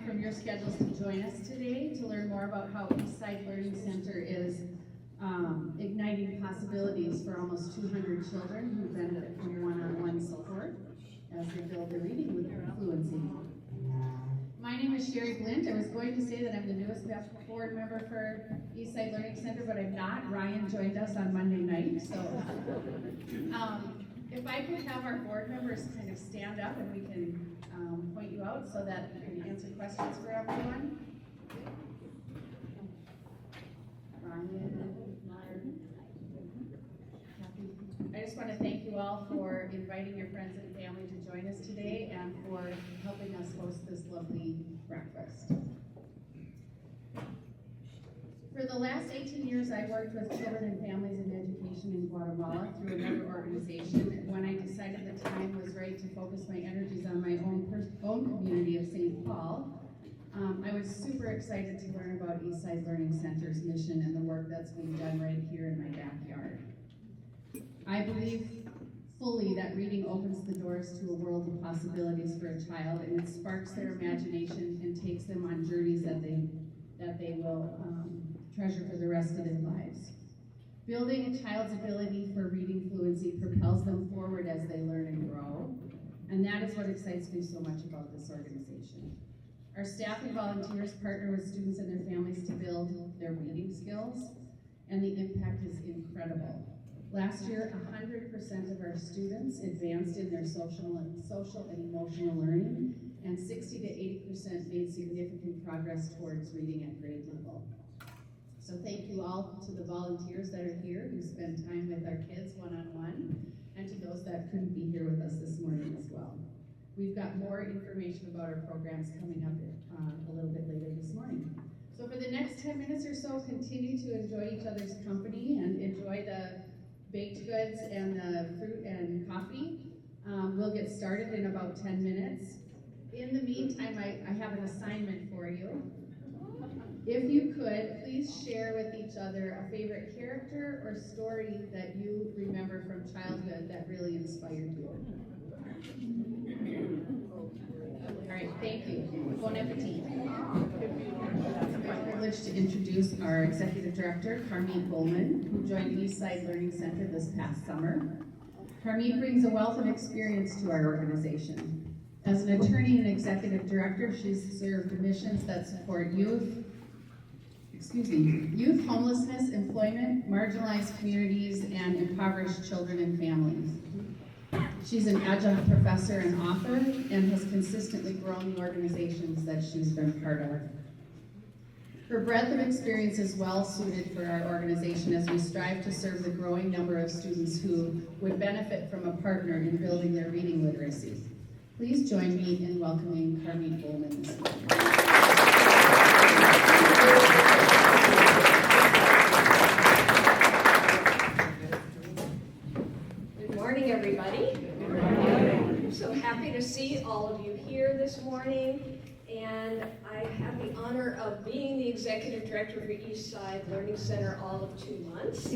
time from your schedules to join us today to learn more about how Eastside Learning Center is igniting possibilities for almost 200 children who benefit from one-on-one support as they build their reading fluency. My name is Sherry Glint. I was going to say that I'm the newest board member for Eastside Learning Center, but I'm not. Ryan joined us on Monday night, so if I could have our board members kind of stand up and we can point you out so that you can answer questions for everyone. Ryan, I just want to thank you all for inviting your friends and family to join us today and for helping us host this lovely breakfast. For the last 18 years, I worked with children and families in education in Guatemala through another organization. When I decided the time was right to focus my energies on my own community of St. Paul, I was super excited to learn about Eastside Learning Center's mission and the work that's being done right here in my backyard. I believe fully that reading opens the doors to a world of possibilities for a child, and it sparks their imagination and takes them on journeys that they will treasure for the rest of their lives. Building a child's ability for reading fluency propels them forward as they learn and grow, and that is what excites me so much about this organization. Our staff and volunteers partner with students and their families to build their reading skills, and the impact is incredible. Last year, 100% of our students advanced in their social and emotional learning, and 60 to 80% made significant progress towards reading at grade level. So thank you all to the volunteers that are here who spend time with our kids one-on-one, and to those that couldn't be here with us this morning as well. We've got more information about our programs coming up a little bit later this morning. So for the next 10 minutes or so, continue to enjoy each other's company and enjoy the baked goods and the fruit and coffee. We'll get started in about 10 minutes. In the meantime, I have an assignment for you. If you could, please share with each other a favorite character or story that you remember from childhood that really inspired you. All right, thank you. Bon appetit. It's my privilege to introduce our Executive Director, Carmine Bowman, who joined Eastside Learning Center this past summer. Carmine brings a wealth of experience to our organization. As an attorney and Executive Director, she's served missions that support youth homelessness, employment, marginalized communities, and impoverished children and families. She's an adjunct professor and author and has consistently grown the organizations that she's been part of. Her breadth of experience is well suited for our organization as we strive to serve the growing number of students who would benefit from a partner in building their reading literacy. Please join me in welcoming Carmine Bowman this morning. Good morning, everybody. Good morning. I'm so happy to see all of you here this morning, and I have the honor of being the Executive Director for Eastside Learning Center all of 2 months.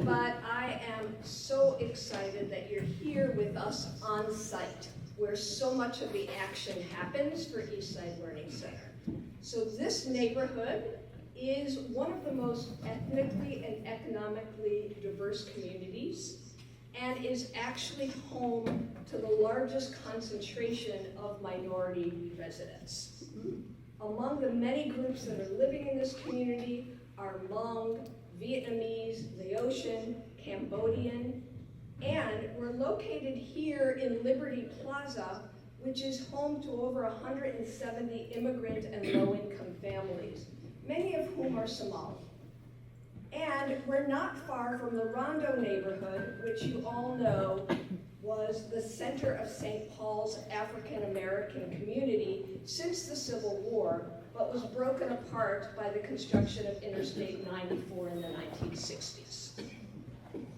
But I am so excited that you're here with us on site, where so much of the action happens for Eastside Learning Center. So this neighborhood is one of the most ethnically and economically diverse communities, and is actually home to the largest concentration of minority residents. Among the many groups that are living in this community are Hmong, Vietnamese, Laotian, Cambodian, and we're located here in Liberty Plaza, which is home to over 170 immigrant and low-income families, many of whom are Somali. And we're not far from the Rondo neighborhood, which you all know was the center of St. Paul's African-American community since the Civil War, but was broken apart by the construction of Interstate 94 in the 1960s.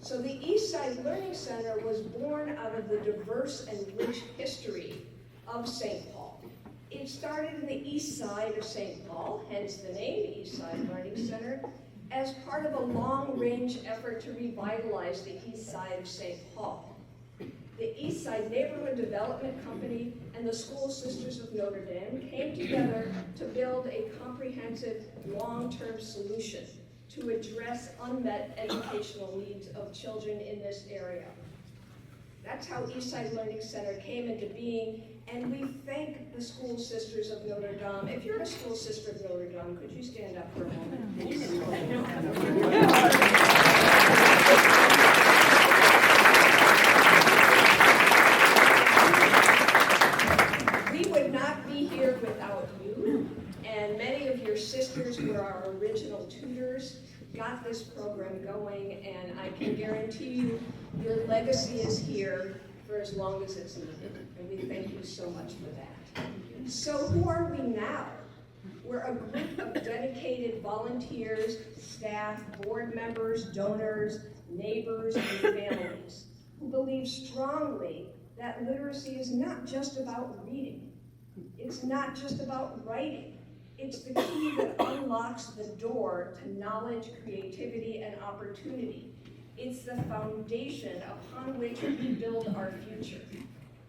So the Eastside Learning Center was born out of the diverse and rich history of St. Paul. It started in the east side of St. Paul, hence the name Eastside Learning Center, as part of a long-range effort to revitalize the east side of St. Paul. the Eastside Neighborhood Development Company and the School Sisters of Notre Dame came together to build a comprehensive long-term solution to address unmet educational needs of children in this area. That's how Eastside Learning Center came into being, and we thank the School Sisters of Notre Dame. If you're a School Sister of Notre Dame, could you stand up for a moment, please? We would not be here without you, and many of your sisters were our original tutors, got this program going, and I can guarantee you your legacy is here for as long as it's needed, and we thank you so much for that. So who are we now? We're a group of dedicated volunteers, staff, board members, donors, neighbors, and families who believe strongly that literacy is not just about reading. It's not just about writing. It's the key that unlocks the door to knowledge, creativity, and opportunity. It's the foundation upon which we build our future.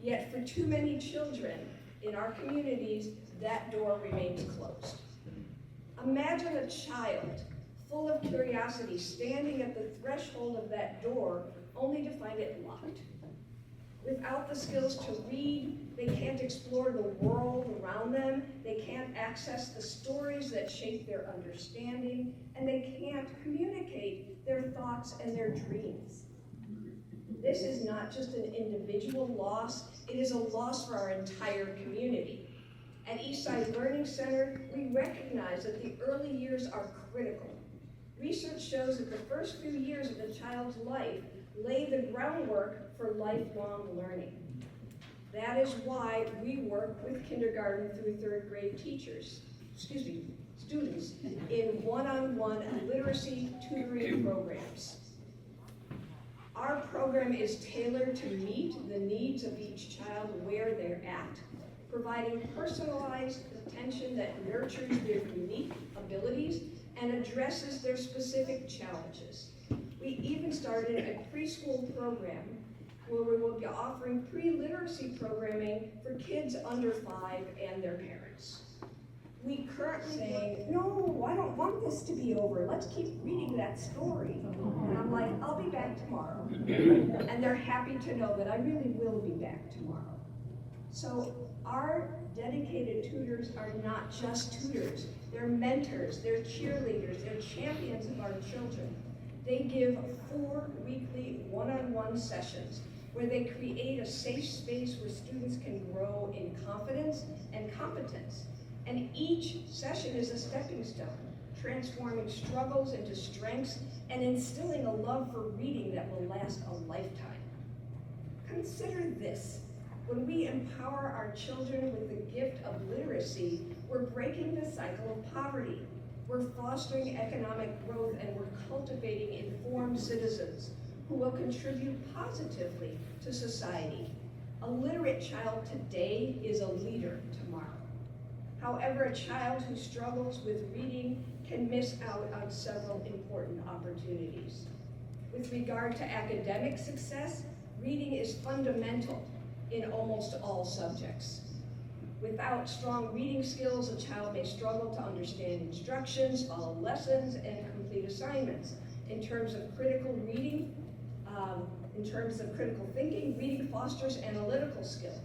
Yet for too many children in our communities, that door remains closed. Imagine a child full of curiosity standing at the threshold of that door only to find it locked. Without the skills to read, they can't explore the world around them, they can't access the stories that shape their understanding, and they can't communicate their thoughts and their dreams. This is not just an individual loss, it is a loss for our entire community. At Eastside Learning Center, we recognize that the early years are critical. Research shows that the first few years of a child's life lay the groundwork for lifelong learning. That is why we work with kindergarten through third grade students in one-on-one literacy tutoring programs. Our program is tailored to meet the needs of each child where they're at, providing personalized attention that nurtures their unique abilities and addresses their specific challenges. We even started a preschool program where we will be offering pre-literacy programming for kids under 5 and their parents. We currently saying, no, I don't want this to be over. Let's keep reading that story. And I'm like, I'll be back tomorrow. And they're happy to know that I really will be back tomorrow. So our dedicated tutors are not just tutors. They're mentors, they're cheerleaders, they're champions of our children. They give 4 weekly one-on-one sessions where they create a safe space where students can grow in confidence and competence. And each session is a stepping stone, transforming struggles into strengths and instilling a love for reading that will last a lifetime. Consider this. When we empower our children with the gift of literacy, we're breaking the cycle of poverty. We're fostering economic growth, and we're cultivating informed citizens who will contribute positively to society. A literate child today is a leader tomorrow. However, a child who struggles with reading can miss out on several important opportunities. With regard to academic success, reading is fundamental in almost all subjects. Without strong reading skills, a child may struggle to understand instructions, follow lessons, and complete assignments. In terms of critical reading, in terms of critical thinking, reading fosters analytical skills.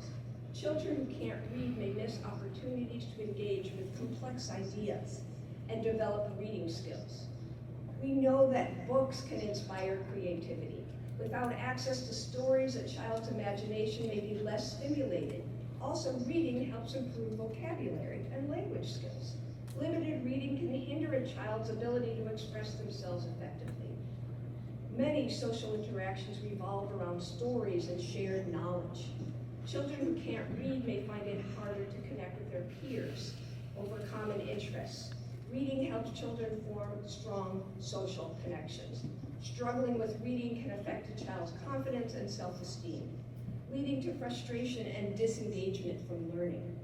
Children who can't read may miss opportunities to engage with complex ideas and develop reading skills. We know that books can inspire creativity. Without access to stories, a child's imagination may be less stimulated. Also, reading helps improve vocabulary and language skills. Limited reading can hinder a child's ability to express themselves effectively. Many social interactions revolve around stories and shared knowledge. Children who can't read may find it harder to connect with their peers over common interests. Reading helps children form strong social connections. Struggling with reading can affect a child's confidence and self-esteem, leading to frustration and disengagement from learning.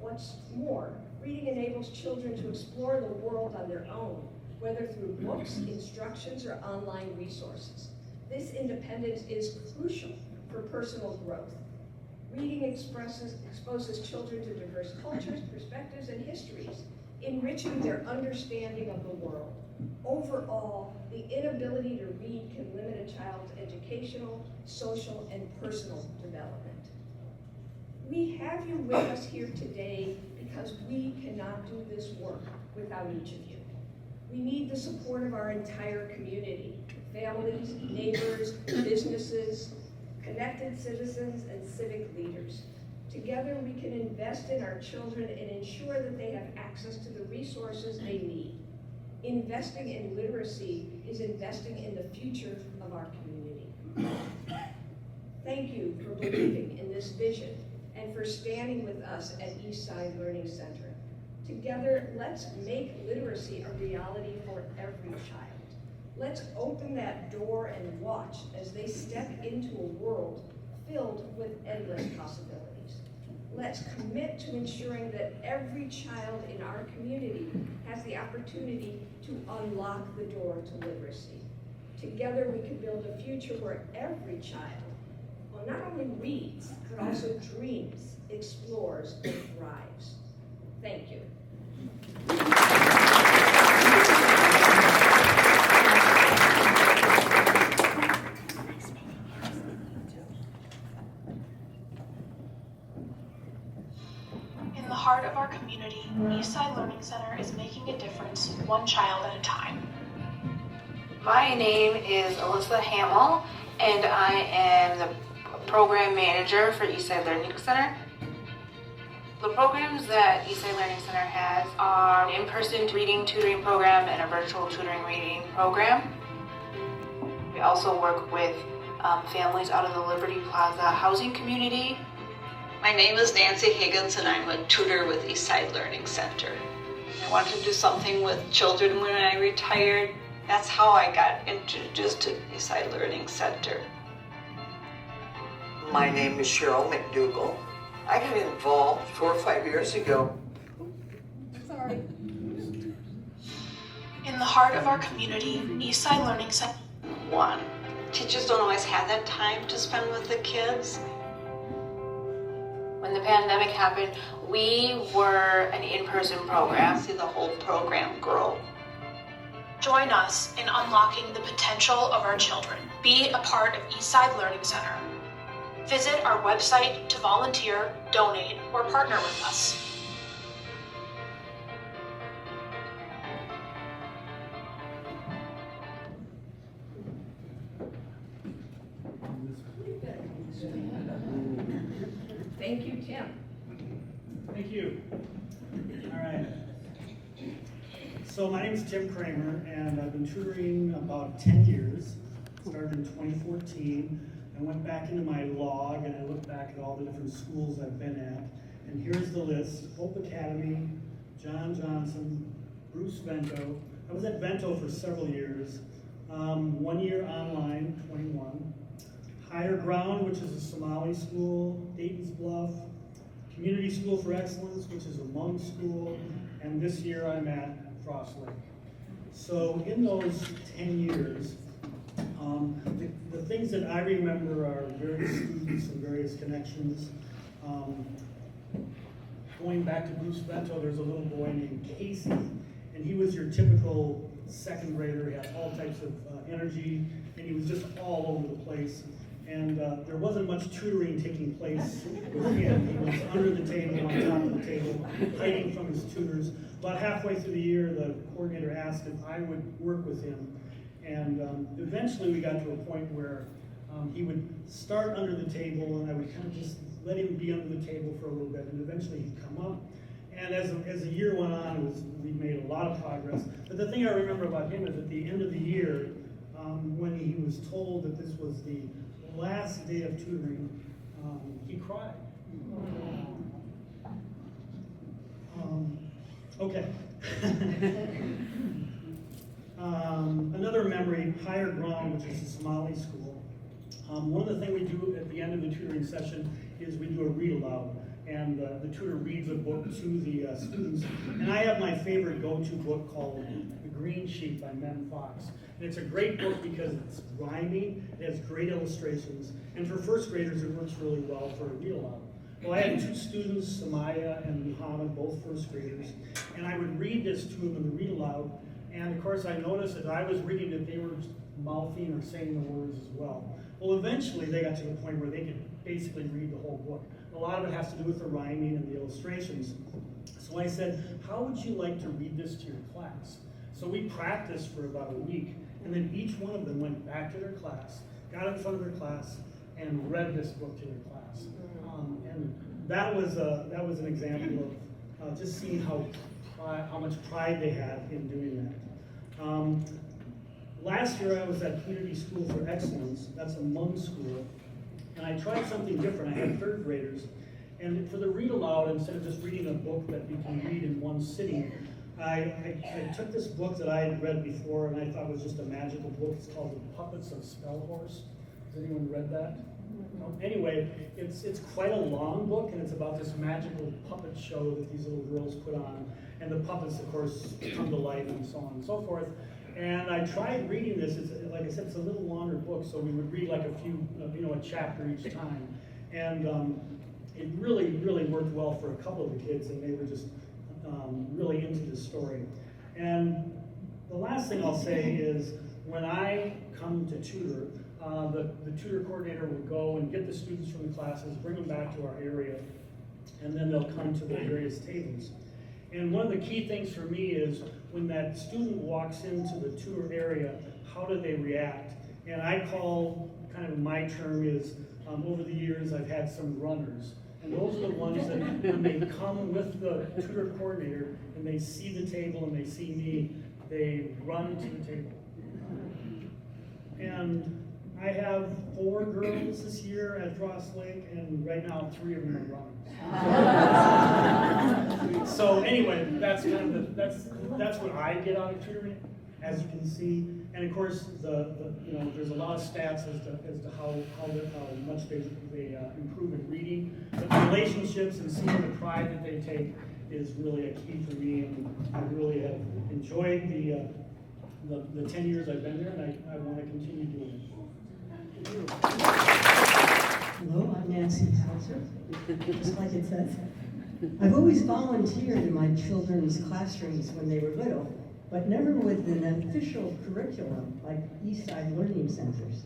What's more, reading enables children to explore the world on their own, whether through books, instructions, or online resources. This independence is crucial for personal growth. Reading exposes children to diverse cultures, perspectives, and histories, enriching their understanding of the world. Overall, the inability to read can limit a child's educational, social, and personal development. We have you with us here today because we cannot do this work without each of you. We need the support of our entire community, families, neighbors, businesses, connected citizens, and civic leaders. Together, we can invest in our children and ensure that they have access to the resources they need. Investing in literacy is investing in the future of our community. Thank you for believing in this vision and for standing with us at Eastside Learning Center. Together, let's make literacy a reality for every child. Let's open that door and watch as they step into a world filled with endless possibilities. Let's commit to ensuring that every child in our community has the opportunity to unlock the door to literacy. Together, we can build a future where every child, well, not only reads, but also dreams, explores, and thrives. Thank you. In the heart of our community, Eastside Learning Center is making a difference one child at a time. My name is Alyssa Hamill, and I am the program manager for Eastside Learning Center. The programs that Eastside Learning Center has are an in-person reading tutoring program and a virtual tutoring reading program. We also work with families out of the Liberty Plaza housing community. My name is Nancy Higgins, and I'm a tutor with Eastside Learning Center. I wanted to do something with children when I retired. That's how I got introduced to Eastside Learning Center. My name is Cheryl McDougall. I got involved 4 or 5 years ago. Sorry. In the heart of our community, Eastside Learning Center. One, teachers don't always have that time to spend with the kids. When the pandemic happened, we were an in-person program. See the whole program grow. Join us in unlocking the potential of our children. Be a part of Eastside Learning Center. Visit our website to volunteer, donate, or partner with us. Thank you, Tim. Thank you. All right. So my name is Tim Kramer, and I've been tutoring about 10 years. Started in 2014. I went back into my log and I looked back at all the different schools I've been at. And here's the list: Hope Academy, John Johnson, Bruce Vento. I was at Vento for several years. 1 year online, 21. Higher Ground, which is a Somali school, Dayton's Bluff, Community School for Excellence, which is a Hmong school, and this year I'm at Frost Lake. So in those 10 years, the things that I remember are various students and various connections. Going back to Bruce Vento, there's a little boy named Casey, and he was your typical second grader. He had all types of energy, and he was just all over the place. And there wasn't much tutoring taking place with him. He was under the table, on top of the table, hiding from his tutors. About halfway through the year, the coordinator asked if I would work with him. And eventually we got to a point where he would start under the table, and I would kind of just let him be under the table for a little bit, and eventually he'd come up. And as the year went on, we made a lot of progress. But the thing I remember about him is at the end of the year, when he was told that this was the last day of tutoring, he cried. Okay. Another memory, Higher Ground, which is a Somali school. One of the things we do at the end of the tutoring session is we do a read aloud. and the tutor reads a book to the students. And I have my favorite go-to book called The Green Sheep by Mem Fox. And it's a great book because it's rhyming, it has great illustrations, and for first graders it works really well for a read aloud. Well, I had two students, Samaya and Muhammad, both first graders, and I would read this to them in the read aloud, and of course I noticed as I was reading that they were mouthing or saying the words as well. Well, eventually they got to the point where they could basically read the whole book. A lot of it has to do with the rhyming and the illustrations. So I said, how would you like to read this to your class? So we practiced for about a week, and then each one of them went back to their class, got in front of their class, and read this book to their class. And that was an example of just seeing how much pride they had in doing that. Last year I was at Community School for Excellence. That's a Hmong school, and I tried something different. I had third graders, and for the read aloud, instead of just reading a book that we can read in one sitting, I took this book that I had read before and I thought was just a magical book. It's called The Puppets of Spellhorse. Has anyone read that? No? Anyway, it's quite a long book, and it's about this magical puppet show that these little girls put on. And the puppets, of course, come to life and so on and so forth. And I tried reading this. It's, like I said, it's a little longer book, so we would read like a few, a chapter each time. And it really, really worked well for a couple of the kids, and they were just really into the story. And the last thing I'll say is, when I come to tutor, the tutor coordinator will go and get the students from the classes, bring them back to our area, and then they'll come to the various tables. And one of the key things for me is when that student walks into the tutor area, how do they react? And I call, kind of my term is, over the years I've had some runners. And those are the ones that when they come with the tutor coordinator and they see the table and they see me, they run to the table. And I have 4 girls this year at Ross Lake, and right now 3 of them are runners. So anyway, that's kind of that's what I get out of tutoring, as you can see. And of course, there's a lot of stats as to how much they improve in reading. But the relationships and seeing the pride that they take is really a key for me, and I really have enjoyed the 10 years I've been there, and I want to continue doing it. Hello, I'm Nancy Hauser, just like it says. I've always volunteered in my children's classrooms when they were little, but never with an official curriculum like Eastside Learning Centers.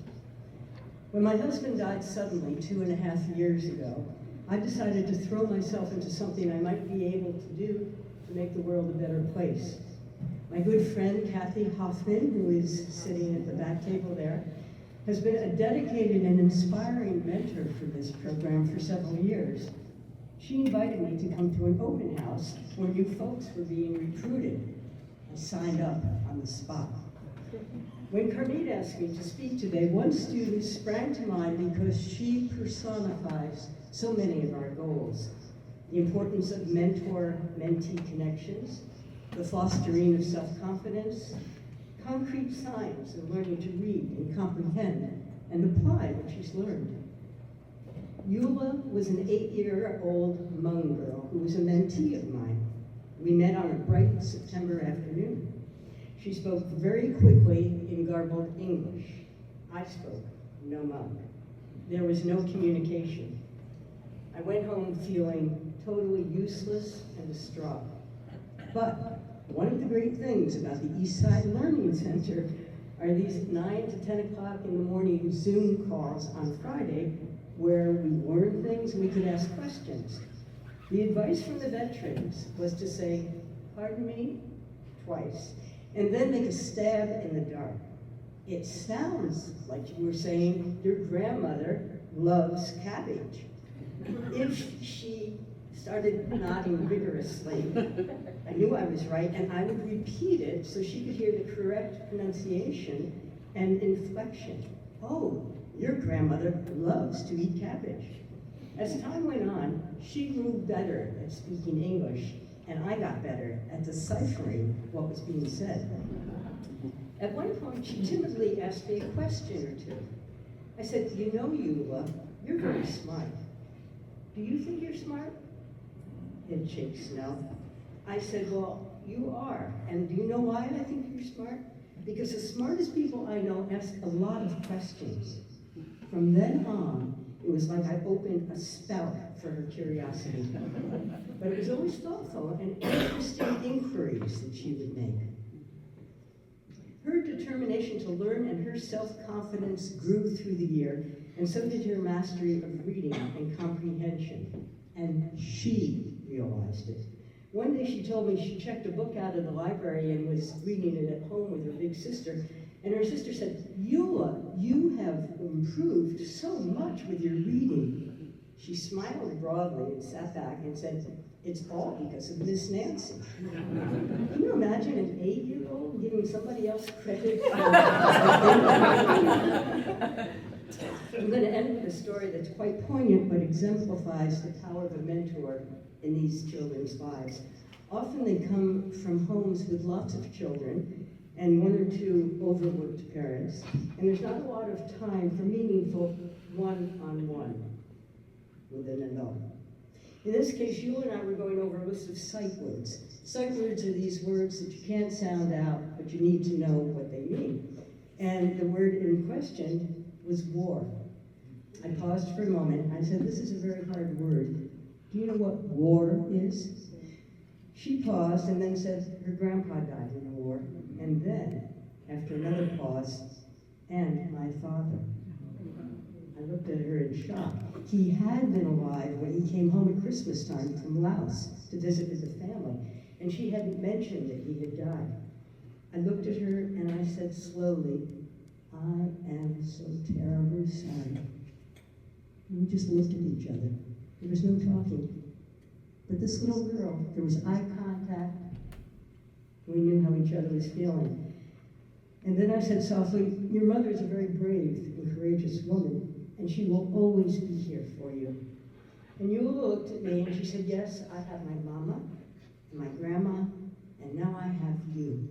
When my husband died suddenly 2.5 years ago, I decided to throw myself into something I might be able to do to make the world a better place. My good friend Kathy Hoffman, who is sitting at the back table there, has been a dedicated and inspiring mentor for this program for several years. She invited me to come to an open house where new folks were being recruited. I signed up on the spot. When Carmine asked me to speak today, one student sprang to mind because she personifies so many of our goals. The importance of mentor-mentee connections, the fostering of self-confidence, concrete signs of learning to read and comprehend and apply what she's learned. Eula was an 8-year-old Hmong girl who was a mentee of mine. We met on a bright September afternoon. She spoke very quickly in garbled English. I spoke no Hmong. There was no communication. I went home feeling totally useless and distraught. But one of the great things about the Eastside Learning Center are these 9 to 10 o'clock in the morning Zoom calls on Friday where we learn things and we could ask questions. The advice from the veterans was to say, "Pardon me," twice, and then make a stab in the dark. It sounds like you were saying your grandmother loves cabbage. If she started nodding vigorously, I knew I was right, and I would repeat it so she could hear the correct pronunciation and inflection. Oh, your grandmother loves to eat cabbage. As time went on, she grew better at speaking English, and I got better at deciphering what was being said. At one point, she timidly asked me a question or two. I said, "You know, Eula, you're very smart. Do you think you're smart?" head shakes no. I said, well, you are. And do you know why I think you're smart? Because the smartest people I know ask a lot of questions. From then on, it was like I opened a spout for her curiosity. But it was always thoughtful and interesting inquiries that she would make. Her determination to learn and her self-confidence grew through the year, and so did her mastery of reading and comprehension. And she realized it. One day she told me she checked a book out of the library and was reading it at home with her big sister. And her sister said, Eula, you have improved so much with your reading. She smiled broadly and sat back and said, it's all because of Miss Nancy. Can you imagine an 8-year-old giving somebody else credit? I'm going to end with a story that's quite poignant but exemplifies the power of a mentor in these children's lives. Often they come from homes with lots of children and 1 or 2 overworked parents, and there's not a lot of time for meaningful one-on-one with an adult. In this case, you and I were going over a list of sight words. Sight words are these words that you can't sound out, but you need to know what they mean. And the word in question was war. I paused for a moment. I said, this is a very hard word. Do you know what war is? She paused and then said her grandpa died in the war. And then, after another pause, and my father. I looked at her in shock. He had been alive when he came home at Christmas time from Laos to visit with the family, and she hadn't mentioned that he had died. I looked at her and I said slowly, I am so terribly sorry. And we just looked at each other. There was no talking. But this little girl, there was eye contact. We knew how each other was feeling. And then I said softly, your mother is a very brave and courageous woman, and she will always be here for you. And Eula looked at me and she said, yes, I have my mama and my grandma, and now I have you.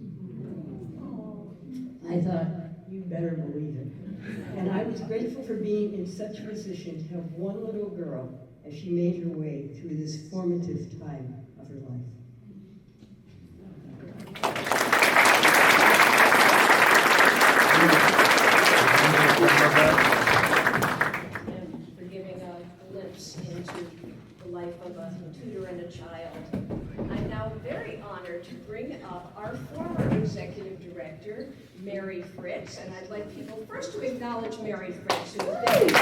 I thought, you better believe it. And I was grateful for being in such a position to have one little girl as she made her way through this formative time of her life. And for giving a glimpse into the life of a tutor and a child. I'm now very honored to bring up our former executive director, Mary Fritz, and I'd like people first to acknowledge Mary Fritz, who has been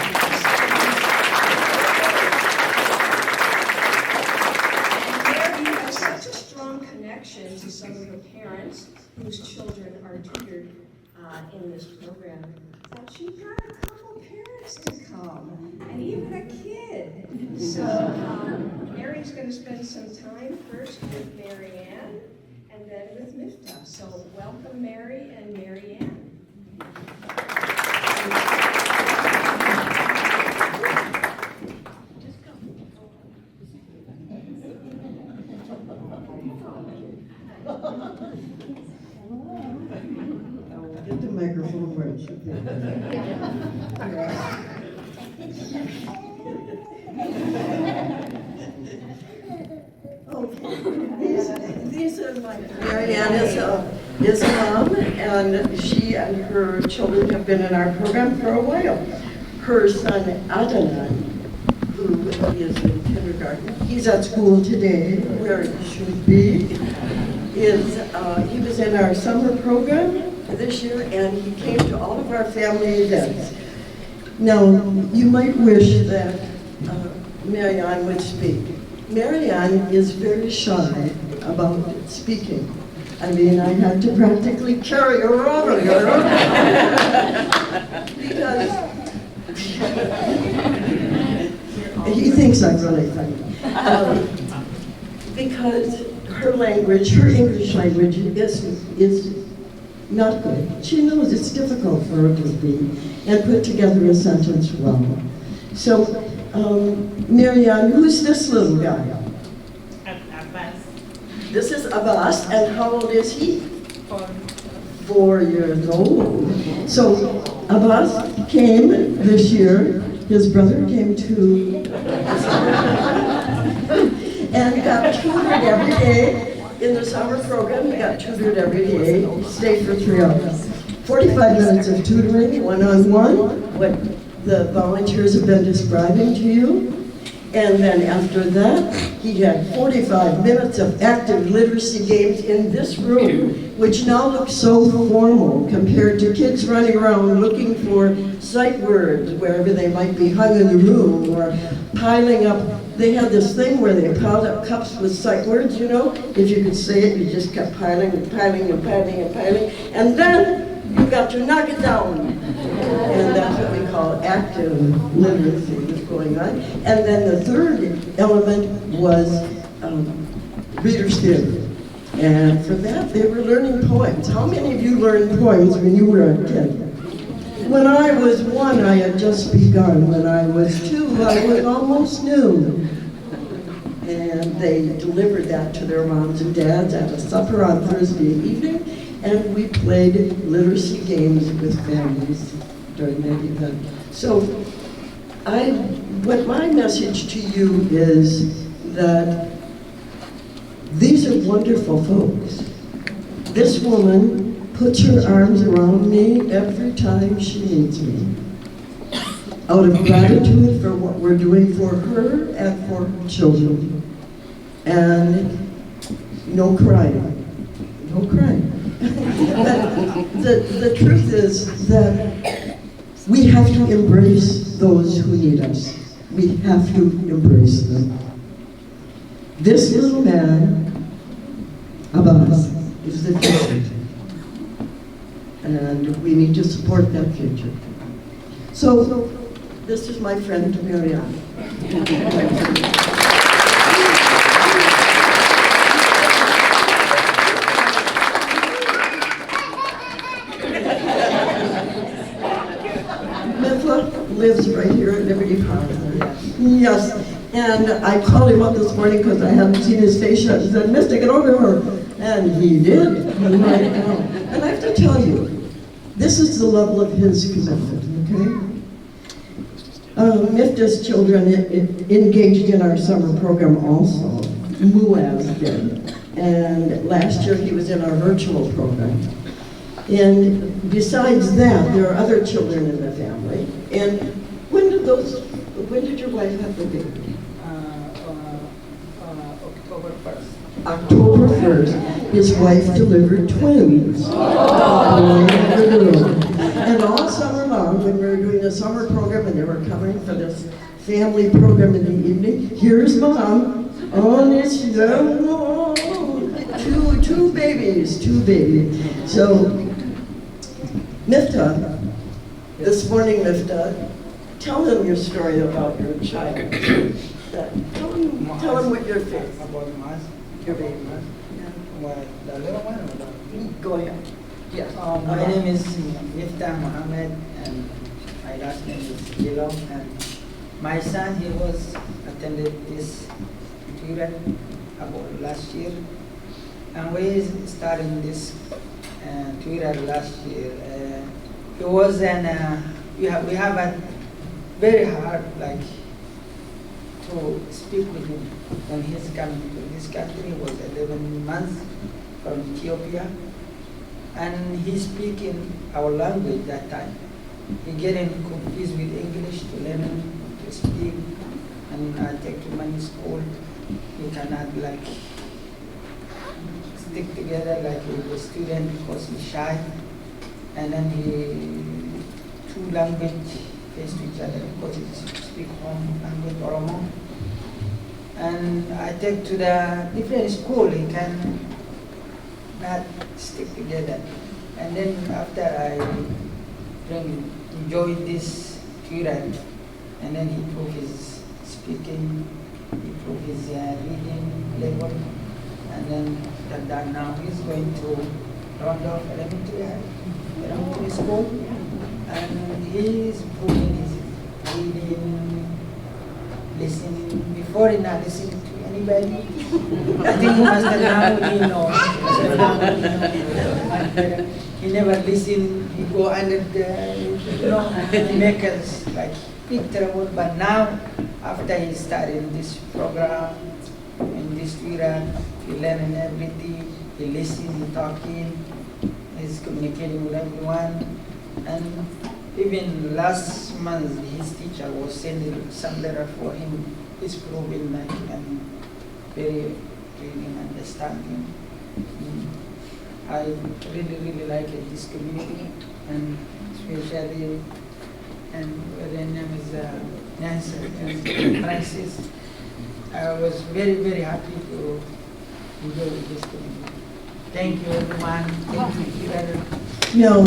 and Mary has such a strong connection to some of the parents whose children are tutored in this program that she got a couple parents to come, and even a kid. So Mary's going to spend some time first with Mary Ann and then with Miftah. So welcome Mary and Mary Ann. Get the microphone where it should be. Okay, these are my. Marianne is mom, and she and her children have been in our program for a while. Her son Adnan, who is in kindergarten, he's at school today, where he should be. He was in our summer program this year, and he came to all of our family events. Now, you might wish that Marianne would speak. Marianne is very shy about speaking. I mean, I had to practically carry her over here because he thinks I'm really funny. Because her language, her English language is not good. She knows it's difficult for her to speak and put together a sentence well. So, Marianne, who's this little guy? Abbas. This is Abbas, and how old is he? 4 years old. So, Abbas came this year, his brother came to, and got tutored every day. In the summer program, he got tutored every day. He stayed for 3 hours. 45 minutes of tutoring, one-on-one, what the volunteers have been describing to you. And then after that, he had 45 minutes of active literacy games in this room, which now looks so formal compared to kids running around looking for sight words wherever they might be hung in the room, or piling up. They had this thing where they piled up cups with sight words, you know? If you could say it, you just kept piling and piling and piling and piling. And then you got to knock it down. And that's what we call active literacy was going on. And then the third element was reader's theater. And for that, they were learning poems. How many of you learned poems when you were a kid? When I was 1, I had just begun. When I was 2, I was almost new. And they delivered that to their moms and dads at a supper on Thursday evening, and we played literacy games with families during that event. So what my message to you is that these are wonderful folks. This woman puts her arms around me every time she needs me, out of gratitude for what we're doing for her and for her children. And no crying, no crying. The truth is that we have to embrace those who need us. We have to embrace them. This little man, Abbas, is the future. And we need to support that future. So, this is my friend, Marianne. Lives right here at Liberty Park. Yes, and I called him up this morning because I hadn't seen his face yet and said, "Mister, get over here." And he did. Right now. And I have to tell you, this is the level of his commitment, okay? Mifta's children engaged in our summer program also. Muaz did. And last year he was in our virtual program. And besides that, there are other children in the family. And when did your wife have the baby? October 1st. October 1st, his wife delivered twins. And all summer long, when we were doing the summer program and they were coming for this family program in the evening, here's Mom on this two babies. So, Mifta, this morning, Mifta, tell them your story about your child. Tell them what your faith. About Maz, Your baby. well, the little one or the... Go ahead. Yes. My name is Miftah Mohammed, and my last name is Yellow. And my son, he was attended this tutor about last year, and we started this tutor last year. It was we have a very hard to speak with him when he's coming to this country. He was 11 months from Ethiopia, and he's speaking our language that time. He getting confused with English to learn to speak, and I take him in school. He cannot stick together like with a student because he's shy, and then he two language face to each other because he speak home language Oromo. And I take to the different school, he can not stick together. And then after I enjoy this tutor, and then he improve his speaking, improve his reading level, and then that now he's going to Rondo elementary school, and he's improving his reading, listening. Before he not listening to anybody. I think he must have now he never listen. He go under the make us big trouble. But now after he started this program, in this period. He learning everything, he listening, he talking, he's communicating with everyone. And even last month, his teacher was sending some letter for him. It's proving like I'm very reading, understanding. I really like this community, and especially, and their name is Nancy and Francis. I was very happy to go with this community. Thank you, everyone. Thank you very much. No,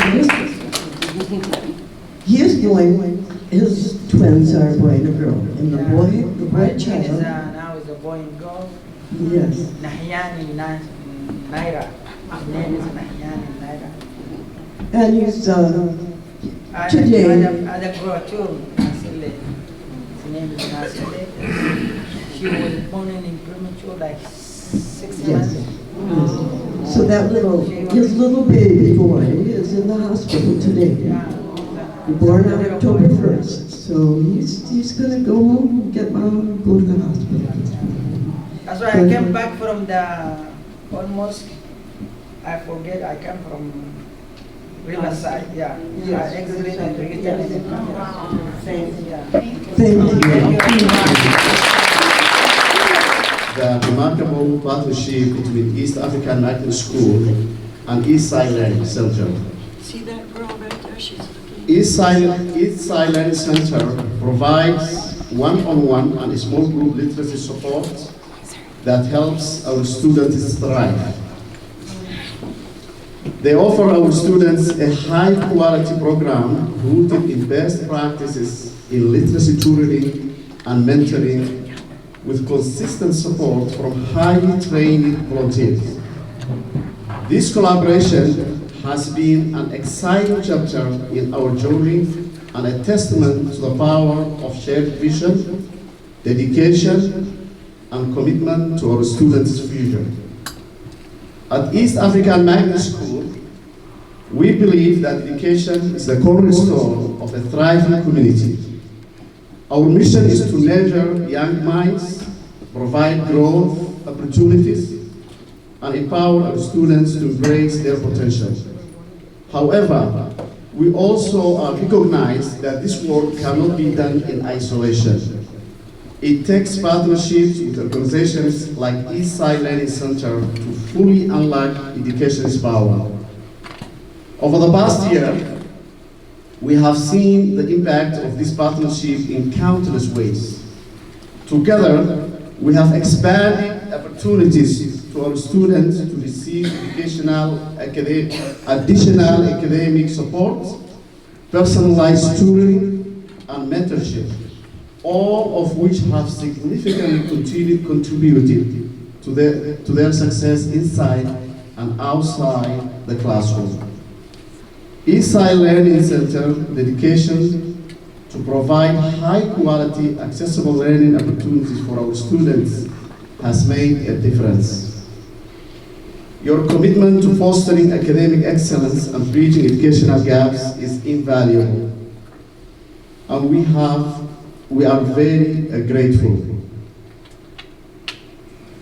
he is going, his twins are a boy and a girl, and the boy child. Is, now is a boy and girl. Yes. Nahyani Naira. His name is Nahyani Naira. And he's, today. Other girl too, Nasile. His name is Nasile. She was born in premature, like 6 months. Yes. So that his little baby boy is in the hospital today. He born on October 1st. So he's gonna go home and get mom, go to the hospital. That's why I came back from the almost, I forget, I came from Riverside, yeah. I exited and returned. Thank you. The remarkable partnership between East African Magnet School and East Side Learning Center. See that girl right there? She's East Side Learning Center provides one-on-one and small group literacy support that helps our students thrive. They offer our students a high-quality program rooted in best practices in literacy tutoring and mentoring, with consistent support from highly trained volunteers. This collaboration has been an exciting chapter in our journey and a testament to the power of shared vision, dedication, and commitment to our students' future. At East African Magnet School, we believe that education is the cornerstone of a thriving community. Our mission is to nurture young minds, provide growth opportunities, and empower our students to embrace their potential. However, we also recognize that this work cannot be done in isolation. It takes partnerships with organizations like Eastside Learning Center to fully unlock education's power. Over the past year, we have seen the impact of this partnership in countless ways. Together, we have expanded opportunities to our students to receive additional academic support, personalized tutoring, and mentorship, all of which have significantly contributed to their success inside and outside the classroom. Eastside Learning Center dedication to provide high-quality, accessible learning opportunities for our students has made a difference. Your commitment to fostering academic excellence and bridging educational gaps is invaluable, and we are very grateful.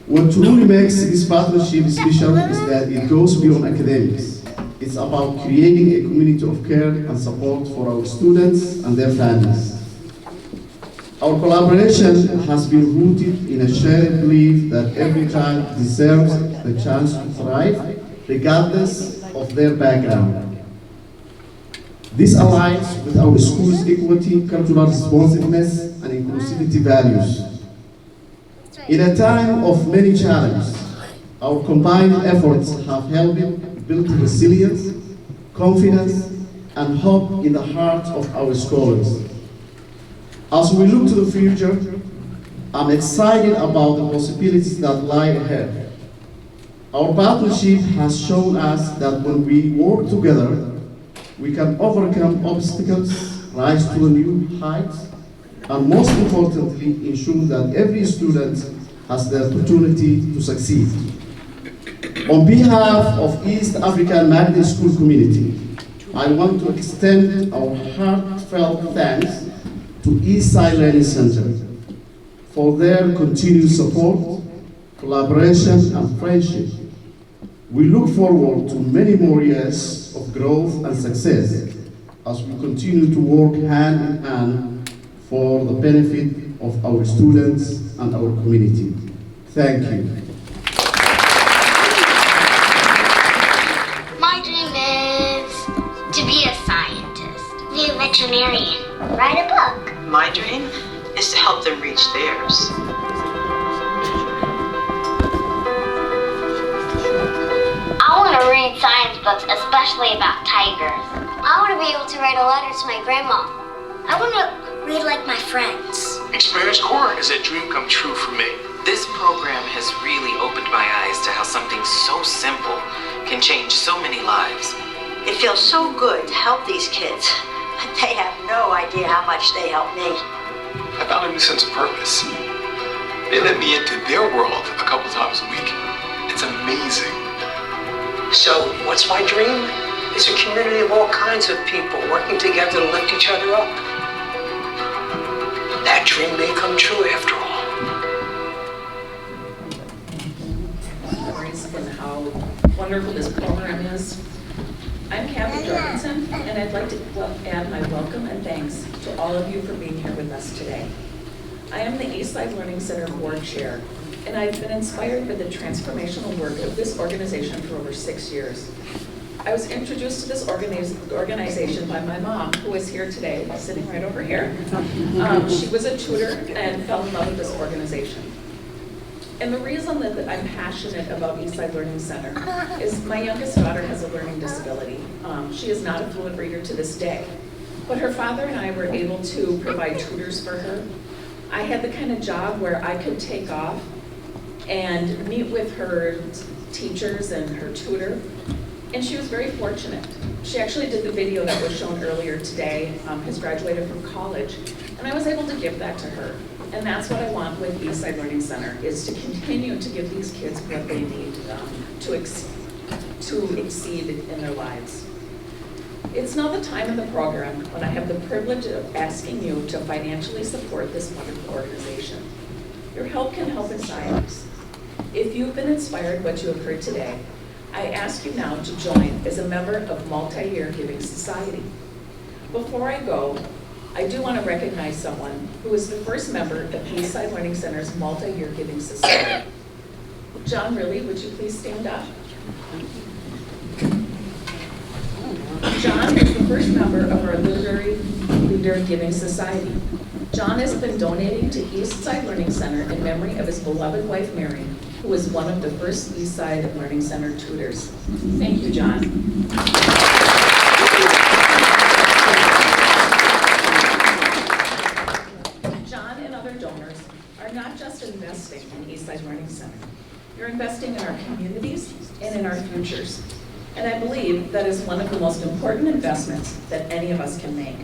What truly makes this partnership special is that it goes beyond academics. It's about creating a community of care and support for our students and their families. Our collaboration has been rooted in a shared belief that every child deserves the chance to thrive, regardless of their background. This aligns with our school's equity, cultural responsiveness, and inclusivity values. In a time of many challenges, our combined efforts have helped build resilience, confidence, and hope in the hearts of our scholars. As we look to the future, I'm excited about the possibilities that lie ahead. Our partnership has shown us that when we work together, we can overcome obstacles, rise to new heights, and most importantly, ensure that every student has the opportunity to succeed. On behalf of East African Magnet School community, I want to extend our heartfelt thanks to Eastside Learning Center for their continued support, collaboration, and friendship. We look forward to many more years of growth and success as we continue to work hand in hand for the benefit of our students and our community. Thank you. My dream is to be a scientist, be a veterinarian, write a book. My dream is to help them reach theirs. I want to read science books, especially about tigers. I want to be able to write a letter to my grandma. I want to read like my friends. Experience Corps is a dream come true for me. This program has really opened my eyes to how something so simple can change so many lives. It feels so good to help these kids, but they have no idea how much they help me. I found a new sense of purpose. They let me into their world a couple times a week. It's amazing. So, what's my dream? It's a community of all kinds of people working together to lift each other up. That dream may come true after all. And how wonderful this program is. I'm Kathy Jorgensen, and I'd like to add my welcome and thanks to all of you for being here with us today. I am the Eastside Learning Center Board Chair, and I've been inspired by the transformational work of this organization for over 6 years. I was introduced to this organization by my mom, who is here today, sitting right over here. She was a tutor and fell in love with this organization. And the reason that I'm passionate about Eastside Learning Center is my youngest daughter has a learning disability. She is not a fluent reader to this day, but her father and I were able to provide tutors for her. I had the kind of job where I could take off and meet with her teachers and her tutor, and she was very fortunate. She actually did the video that was shown earlier today, has graduated from college, and I was able to give that to her. And that's what I want with Eastside Learning Center, is to continue to give these kids what they need to exceed in their lives. It's now the time in the program when I have the privilege of asking you to financially support this wonderful organization. Your help can help in silence. If you've been inspired by what you have heard today, I ask you now to join as a member of Multi-Year Giving Society. Before I go, I do want to recognize someone who is the first member of Eastside Learning Center's Multi-Year Giving Society. John Riley, would you please stand up? John is the first member of our Literary Leader Giving Society. John has been donating to Eastside Learning Center in memory of his beloved wife, Mary, who was one of the first Eastside Learning Center tutors. Thank you, John. John and other donors are not just investing in Eastside Learning Center. You're investing in our communities and in our futures. And I believe that is one of the most important investments that any of us can make.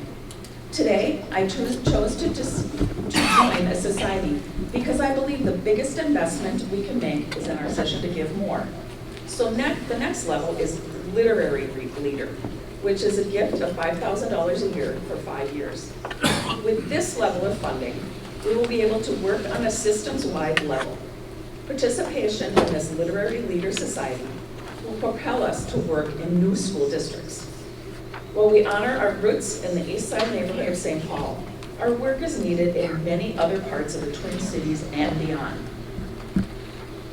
Today, I chose to join a society because I believe the biggest investment we can make is in our decision to give more. So the next level is Literary Leader, which is a gift of $5,000 a year for 5 years. With this level of funding, we will be able to work on a systems-wide level. Participation in this Literary Leader Society will propel us to work in new school districts. While we honor our roots in the East Side neighborhood of St. Paul, our work is needed in many other parts of the Twin Cities and beyond.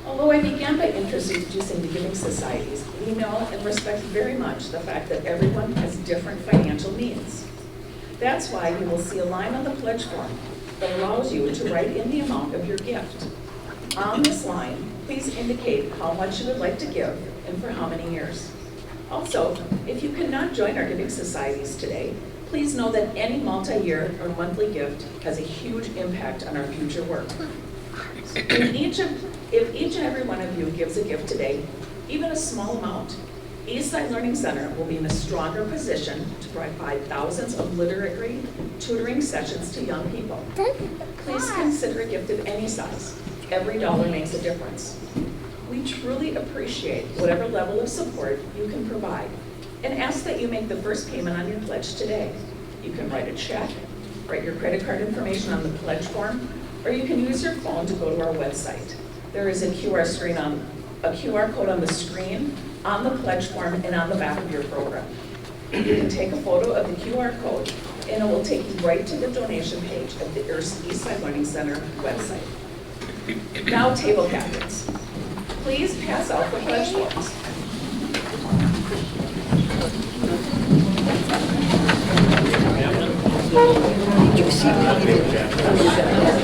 Although I began by introducing the giving societies, we know and respect very much the fact that everyone has different financial needs. That's why you will see a line on the pledge form that allows you to write in the amount of your gift. On this line, please indicate how much you would like to give and for how many years. Also, if you cannot join our giving societies today, please know that any multi-year or monthly gift has a huge impact on our future work. If each and every one of you gives a gift today, even a small amount, Eastside Learning Center will be in a stronger position to provide thousands of literary tutoring sessions to young people. Please consider a gift of any size. Every dollar makes a difference. We truly appreciate whatever level of support you can provide and ask that you make the first payment on your pledge today. You can write a check, write your credit card information on the pledge form, or you can use your phone to go to our website. There is a QR code on the screen, on the pledge form, and on the back of your program. You can take a photo of the QR code, and it will take you right to the donation page of the Eastside Learning Center website. Now, table captains, please pass out the pledge forms. Did you see